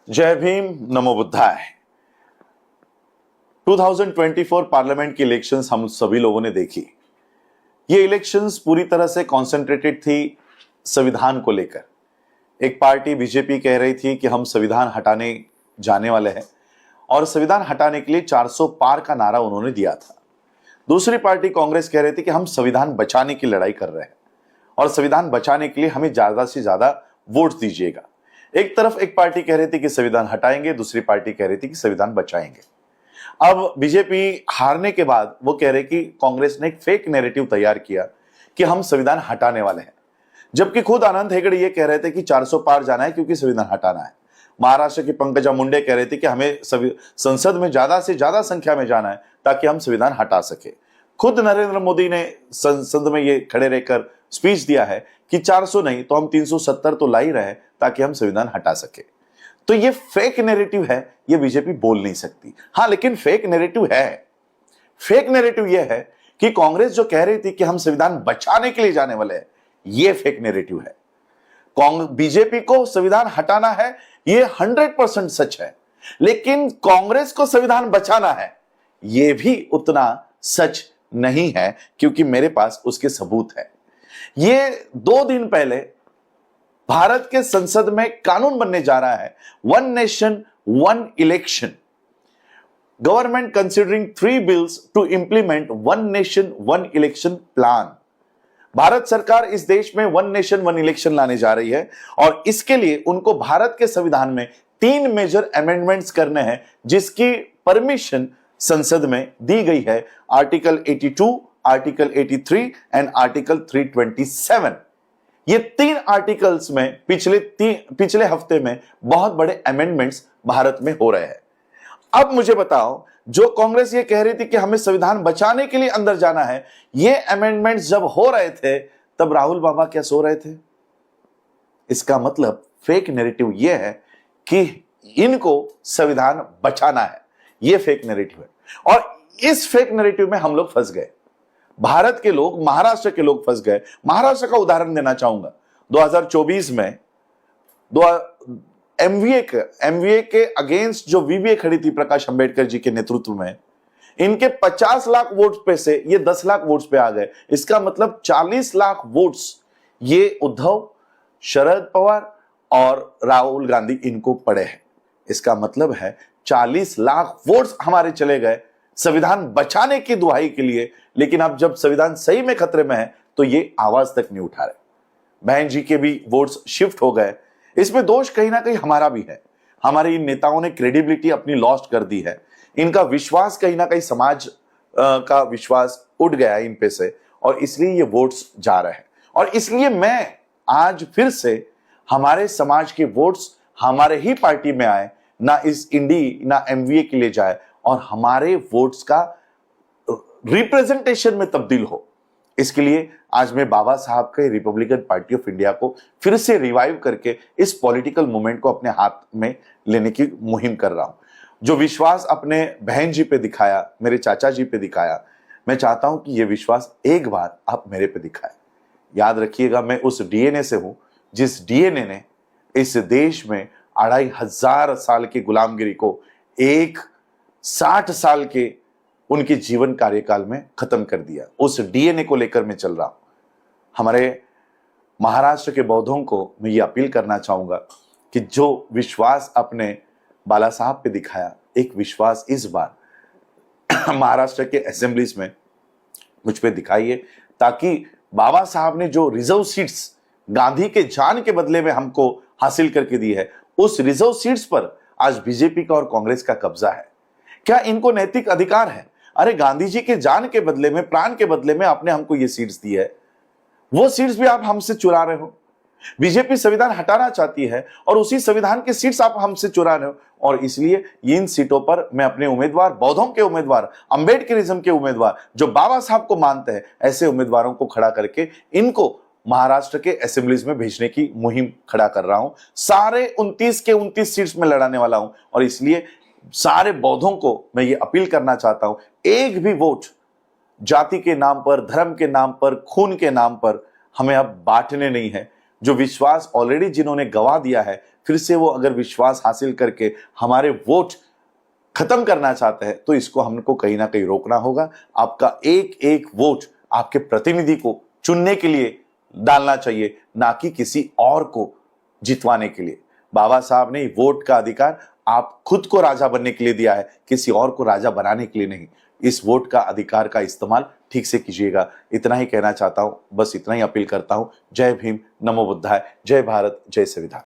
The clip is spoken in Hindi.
जय भीम, नमो बुद्धाय। 2024 पार्लियामेंट की इलेक्शंस हम सभी लोगों ने देखी। ये इलेक्शंस पूरी तरह से कॉन्सेंट्रेटेड थी संविधान को लेकर। एक पार्टी बीजेपी कह रही थी कि हम संविधान हटाने जाने वाले हैं और संविधान हटाने के लिए 400 पार का नारा उन्होंने दिया था। दूसरी पार्टी कांग्रेस कह रही थी कि हम संविधान बचाने की लड़ाई कर रहे हैं और संविधान बचाने के लिए हमें ज्यादा से ज्यादा वोट दीजिएगा। एक तरफ एक पार्टी कह रही थी कि संविधान हटाएंगे, दूसरी पार्टी कह रही थी कि संविधान बचाएंगे। अब बीजेपी हारने के बाद वो कह रहे कि कांग्रेस ने एक फेक नैरेटिव तैयार किया कि हम संविधान हटाने वाले हैं, जबकि खुद आनंद हेगड़े ये कह रहे थे कि 400 पार जाना है क्योंकि संविधान हटाना है। महाराष्ट्र की पंकजा मुंडे कह रहे थे कि हमें संसद में ज्यादा से ज्यादा संख्या में जाना है ताकि हम संविधान हटा सके। खुद नरेंद्र मोदी ने संसद में ये खड़े रहकर स्पीच दिया है कि 400 नहीं तो हम 370 तो ला ही रहे ताकि हम संविधान हटा सके। तो ये फेक नैरेटिव है, ये बीजेपी बोल नहीं सकती। हाँ, लेकिन फेक नैरेटिव है। फेक नैरेटिव ये है कि कांग्रेस जो कह रही थी कि हम संविधान बचाने के लिए जाने वाले हैं, ये फेक नैरेटिव है। बीजेपी को संविधान हटाना है, ये 100% सच है, लेकिन कांग्रेस को संविधान बचाना है, ये भी उतना सच नहीं है, क्योंकि मेरे पास उसके सबूत है। ये 2 दिन पहले भारत के संसद में कानून बनने जा रहा है, one nation one election. Government considering 3 bills to implement one nation one election plan. Bharat सरकार इस देश में वन नेशन वन इलेक्शन लाने जा रही है और इसके लिए उनको भारत के संविधान में 3 मेजर अमेंडमेंट्स करने हैं, जिसकी परमिशन संसद में दी गई है। Article 82, article 83 and article 327। ये 3 आर्टिकल्स में पिछले हफ्ते में बहुत बड़े अमेंडमेंट्स भारत में हो रहे हैं। अब मुझे बताओ, जो कांग्रेस ये कह रही थी कि हमें संविधान बचाने के लिए अंदर जाना है, ये अमेंडमेंट्स जब हो रहे थे तब राहुल बाबा क्या सो रहे थे? इसका मतलब फेक नैरेटिव ये है कि इनको संविधान बचाना है। ये फेक नैरेटिव है और इस फेक नैरेटिव में हम लोग फंस गए। भारत के लोग, महाराष्ट्र के लोग फंस गए। महाराष्ट्र का उदाहरण देना चाहूंगा। 2024 में एमवीए के अगेंस्ट जो वीवीए खड़ी थी प्रकाश अंबेडकर जी के नेतृत्व में, इनके 50 लाख वोट पे से ये 10 लाख वोट्स पे आ गए। इसका मतलब 40 लाख वोट्स ये उद्धव, शरद पवार और राहुल गांधी इनको पड़े हैं। इसका मतलब है 40 लाख वोट्स हमारे चले गए संविधान बचाने की दुहाई के लिए। लेकिन अब जब संविधान सही में खतरे में है तो ये आवाज तक नहीं उठा रहे। बहन जी के भी वोट्स शिफ्ट हो गए। इसमें दोष कहीं ना कहीं हमारा भी है। हमारे इन नेताओं ने क्रेडिबिलिटी अपनी लॉस्ट कर दी है। इनका विश्वास कहीं ना कहीं समाज का विश्वास उठ गया है इन पे से, और इसलिए ये वोट्स जा रहे हैं। और इसलिए मैं आज फिर से हमारे समाज के वोट्स हमारे ही पार्टी में आए, ना इस इंडी ना एमवीए के लिए जाए, और हमारे वोट्स का रिप्रेजेंटेशन में तब्दील हो। इसके लिए आज मैं बाबा साहब के रिपब्लिकन पार्टी ऑफ इंडिया को फिर से रिवाइव करके इस पॉलिटिकल मूवमेंट को अपने हाथ में लेने की मुहिम कर रहा हूं। जो विश्वास अपने बहन जी पे दिखाया, मेरे चाचा जी पे दिखाया, मैं चाहता हूं कि यह विश्वास एक बार आप मेरे पे दिखाए। याद रखिएगा, मैं उस डीएनए से हूं जिस डीएनए ने इस देश में 2500 साल की गुलामगिरी को 60 साल के उनके जीवन कार्यकाल में खत्म कर दिया। उस डीएनए को लेकर मैं चल रहा हूं। हमारे महाराष्ट्र के बौद्धों को मैं ये अपील करना चाहूंगा कि जो विश्वास अपने बाला साहब पे दिखाया, एक विश्वास इस बार महाराष्ट्र के असेंबलीज में मुझ पे दिखाइए, ताकि बाबा साहब ने जो रिजर्व सीट्स गांधी के जान के बदले में हमको हासिल करके दी है, उस रिजर्व सीट्स पर आज बीजेपी का और कांग्रेस का कब्जा है। क्या इनको नैतिक अधिकार है? अरे गांधी जी के जान के बदले में, प्राण के बदले में आपने हमको ये सीट्स दी है, वो सीट्स भी आप हमसे चुरा रहे हो। बीजेपी संविधान हटाना चाहती है और उसी संविधान के सीट्स आप हमसे चुरा रहे हो। और इसलिए इन सीटों पर मैं अपने उम्मीदवार, बौद्धों के उम्मीदवार, अंबेडकरिज्म के उम्मीदवार, जो बाबा साहब को मानते हैं, ऐसे उम्मीदवारों को खड़ा करके इनको महाराष्ट्र के असेंबलीज में भेजने की मुहिम खड़ा कर रहा हूं। सारे 29 के 29 सीट्स में लड़ाने वाला हूं। और इसलिए सारे बौद्धों को मैं ये अपील करना चाहता हूं, एक भी वोट जाति के नाम पर, धर्म के नाम पर, खून के नाम पर हमें अब बांटने नहीं है। जो विश्वास ऑलरेडी जिन्होंने गवा दिया है, फिर से वो अगर विश्वास हासिल करके हमारे वोट खत्म करना चाहते हैं तो इसको हमको कहीं ना कहीं रोकना होगा। आपका एक एक वोट आपके प्रतिनिधि को चुनने के लिए डालना चाहिए, ना कि किसी और को जितवाने के लिए। बाबा साहब ने वोट का अधिकार आप खुद को राजा बनने के लिए दिया है, किसी और को राजा बनाने के लिए नहीं। इस वोट का अधिकार का इस्तेमाल ठीक से कीजिएगा। इतना ही कहना चाहता हूं, बस इतना ही अपील करता हूं। जय भीम, नमो बुद्धाय, जय भारत, जय संविधान।